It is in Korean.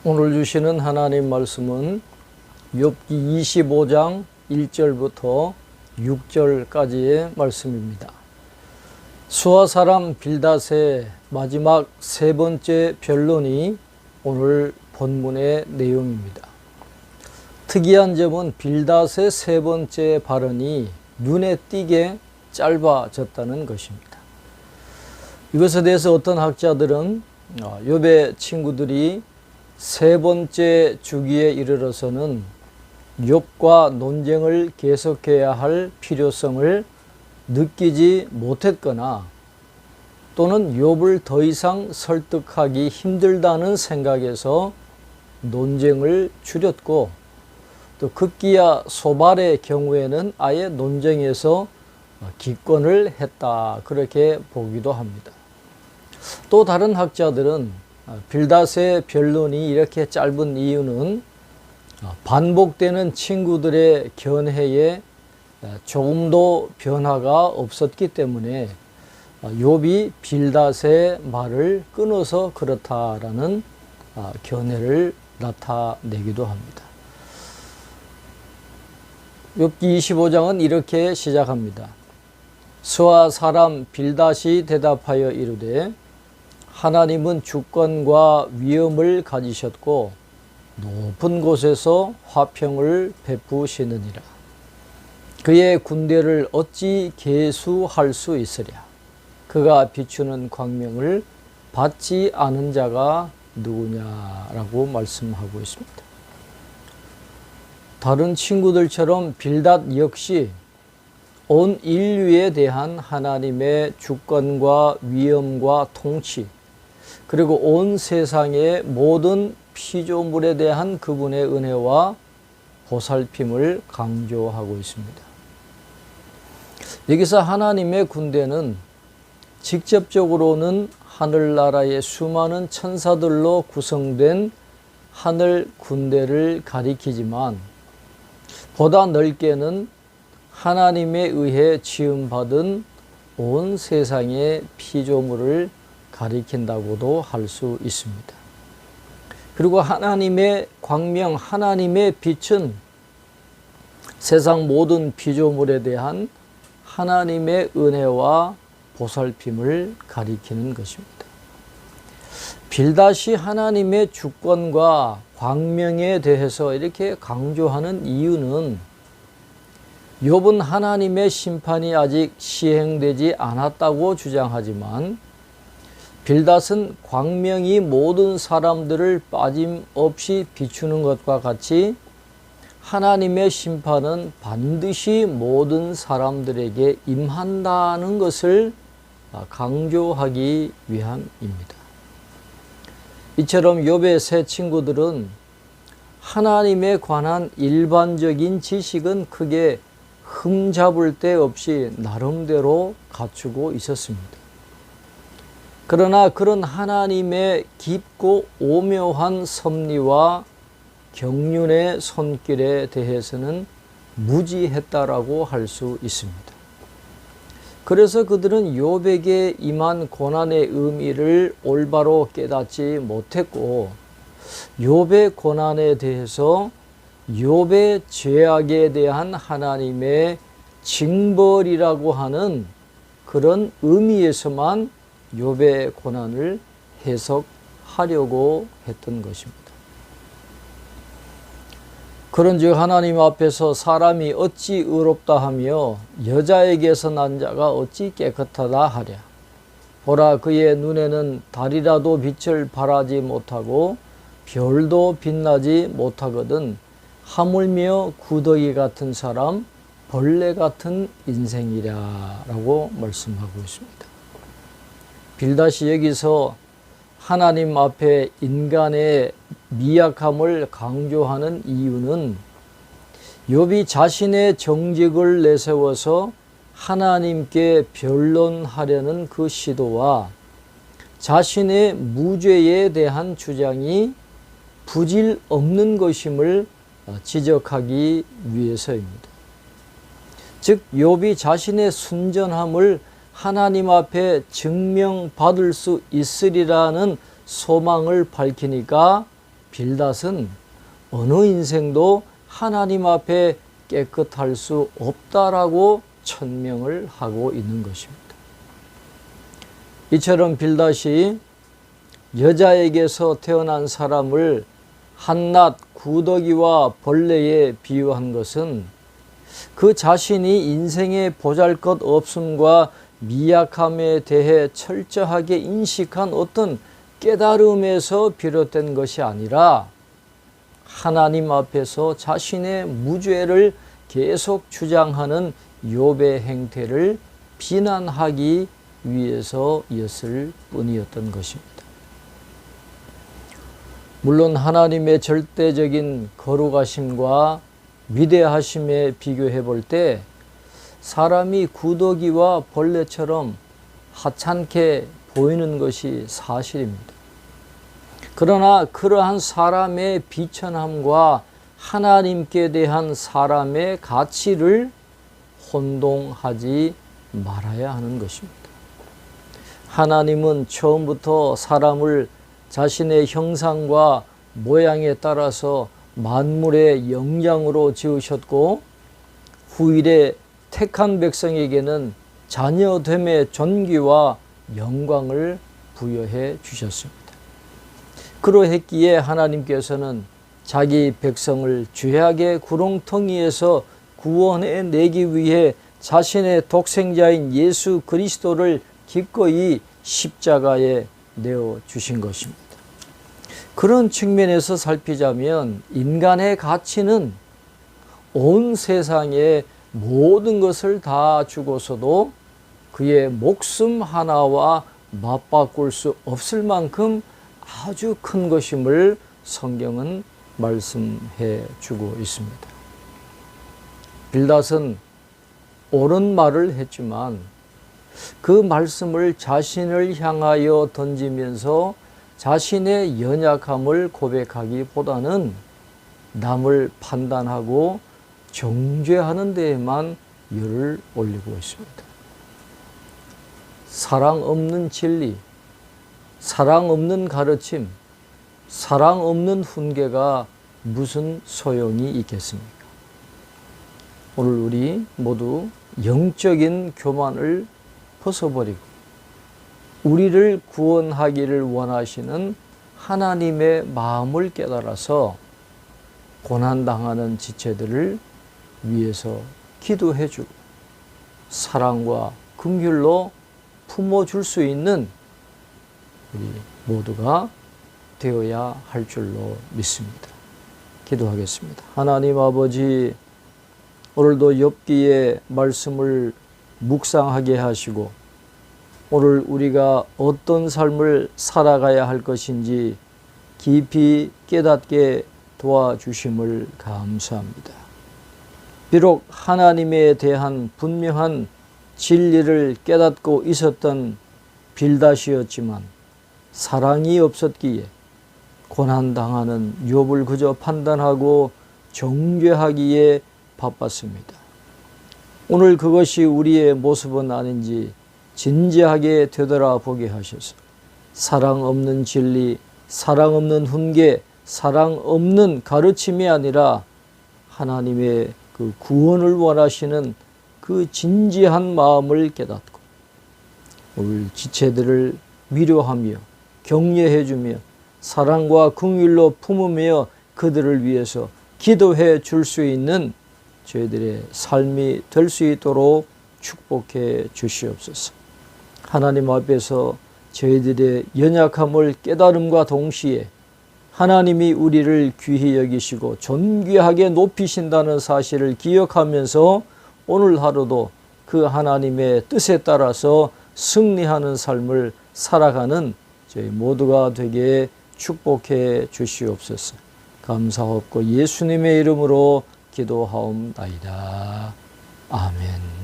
오늘 주시는 하나님 말씀은 욥기 25장 1절부터 6절까지의 말씀입니다. 수아 사람 빌닷의 마지막 세 번째 변론이 오늘 본문의 내용입니다. 특이한 점은 빌닷의 세 번째 발언이 눈에 띄게 짧아졌다는 것입니다. 이것에 대해서 어떤 학자들은 욥의 친구들이 세 번째 주기에 이르러서는 욥과 논쟁을 계속해야 할 필요성을 느끼지 못했거나 또는 욥을 더 이상 설득하기 힘들다는 생각에서 논쟁을 줄였고, 또 급기야 소발의 경우에는 아예 논쟁에서 기권을 했다, 그렇게 보기도 합니다. 또 다른 학자들은 빌닷의 변론이 이렇게 짧은 이유는 반복되는 친구들의 견해에 조금도 변화가 없었기 때문에 욥이 빌닷의 말을 끊어서 그렇다라는 견해를 나타내기도 합니다. 욥기 25장은 이렇게 시작합니다. 수아 사람 빌닷이 대답하여 이르되 하나님은 주권과 위엄을 가지셨고 높은 곳에서 화평을 베푸시느니라. 그의 군대를 어찌 계수할 수 있으랴. 그가 비추는 광명을 받지 않은 자가 누구냐라고 말씀하고 있습니다. 다른 친구들처럼 빌닷 역시 온 인류에 대한 하나님의 주권과 위엄과 통치, 그리고 온 세상의 모든 피조물에 대한 그분의 은혜와 보살핌을 강조하고 있습니다. 여기서 하나님의 군대는 직접적으로는 하늘나라의 수많은 천사들로 구성된 하늘 군대를 가리키지만 보다 넓게는 하나님에 의해 지음받은 온 세상의 피조물을 가리킨다고도 할 수 있습니다. 그리고 하나님의 광명, 하나님의 빛은 세상 모든 피조물에 대한 하나님의 은혜와 보살핌을 가리키는 것입니다. 빌닷이 하나님의 주권과 광명에 대해서 이렇게 강조하는 이유는 욥은 하나님의 심판이 아직 시행되지 않았다고 주장하지만 빌닷은 광명이 모든 사람들을 빠짐없이 비추는 것과 같이 하나님의 심판은 반드시 모든 사람들에게 임한다는 것을 강조하기 위함입니다. 이처럼 욥의 세 친구들은 하나님에 관한 일반적인 지식은 크게 흠잡을 데 없이 나름대로 갖추고 있었습니다. 그러나 그런 하나님의 깊고 오묘한 섭리와 경륜의 손길에 대해서는 무지했다라고 할 수 있습니다. 그래서 그들은 욥에게 임한 고난의 의미를 올바로 깨닫지 못했고, 욥의 고난에 대해서 욥의 죄악에 대한 하나님의 징벌이라고 하는 그런 의미에서만 욥의 고난을 해석하려고 했던 것입니다. 그런즉 하나님 앞에서 사람이 어찌 의롭다 하며 여자에게서 난 자가 어찌 깨끗하다 하랴. 보라, 그의 눈에는 달이라도 빛을 발하지 못하고 별도 빛나지 못하거든 하물며 구더기 같은 사람, 벌레 같은 인생이랴 라고 말씀하고 있습니다. 빌닷이 여기서 하나님 앞에 인간의 미약함을 강조하는 이유는 욥이 자신의 정직을 내세워서 하나님께 변론하려는 그 시도와 자신의 무죄에 대한 주장이 부질 없는 것임을 지적하기 위해서입니다. 즉 욥이 자신의 순전함을 하나님 앞에 증명받을 수 있으리라는 소망을 밝히니까 빌닷은 어느 인생도 하나님 앞에 깨끗할 수 없다라고 천명을 하고 있는 것입니다. 이처럼 빌닷이 여자에게서 태어난 사람을 한낱 구더기와 벌레에 비유한 것은 그 자신이 인생의 보잘것없음과 미약함에 대해 철저하게 인식한 어떤 깨달음에서 비롯된 것이 아니라 하나님 앞에서 자신의 무죄를 계속 주장하는 욥의 행태를 비난하기 위해서였을 뿐이었던 것입니다. 물론 하나님의 절대적인 거룩하심과 위대하심에 비교해 볼 때 사람이 구더기와 벌레처럼 하찮게 보이는 것이 사실입니다. 그러나 그러한 사람의 비천함과 하나님께 대한 사람의 가치를 혼동하지 말아야 하는 것입니다. 하나님은 처음부터 사람을 자신의 형상과 모양에 따라서 만물의 영장으로 지으셨고 후일에 택한 백성에게는 자녀됨의 존귀와 영광을 부여해 주셨습니다. 그러했기에 하나님께서는 자기 백성을 죄악의 구렁텅이에서 구원해 내기 위해 자신의 독생자인 예수 그리스도를 기꺼이 십자가에 내어주신 것입니다. 그런 측면에서 살피자면 인간의 가치는 온 세상의 모든 것을 다 주고서도 그의 목숨 하나와 맞바꿀 수 없을 만큼 아주 큰 것임을 성경은 말씀해 주고 있습니다. 빌닷은 옳은 말을 했지만 그 말씀을 자신을 향하여 던지면서 자신의 연약함을 고백하기보다는 남을 판단하고 정죄하는 데에만 열을 올리고 있습니다. 사랑 없는 진리, 사랑 없는 가르침, 사랑 없는 훈계가 무슨 소용이 있겠습니까? 오늘 우리 모두 영적인 교만을 벗어버리고 우리를 구원하기를 원하시는 하나님의 마음을 깨달아서 고난당하는 지체들을 위해서 기도해주고 사랑과 긍휼로 품어줄 수 있는 우리 모두가 되어야 할 줄로 믿습니다. 기도하겠습니다. 하나님 아버지, 오늘도 욥기의 말씀을 묵상하게 하시고 오늘 우리가 어떤 삶을 살아가야 할 것인지 깊이 깨닫게 도와주심을 감사합니다. 비록 하나님에 대한 분명한 진리를 깨닫고 있었던 빌닷이었지만 사랑이 없었기에 고난당하는 욥을 그저 판단하고 정죄하기에 바빴습니다. 오늘 그것이 우리의 모습은 아닌지 진지하게 되돌아보게 하셔서 사랑 없는 진리, 사랑 없는 훈계, 사랑 없는 가르침이 아니라 하나님의 그 구원을 원하시는 그 진지한 마음을 깨닫고 우리 지체들을 위로하며 격려해주며 사랑과 긍휼로 품으며 그들을 위해서 기도해 줄 수 있는 저희들의 삶이 될 수 있도록 축복해 주시옵소서. 하나님 앞에서 저희들의 연약함을 깨달음과 동시에 하나님이 우리를 귀히 여기시고 존귀하게 높이신다는 사실을 기억하면서 오늘 하루도 그 하나님의 뜻에 따라서 승리하는 삶을 살아가는 저희 모두가 되게 축복해 주시옵소서. 감사하옵고 예수님의 이름으로 기도하옵나이다. 아멘.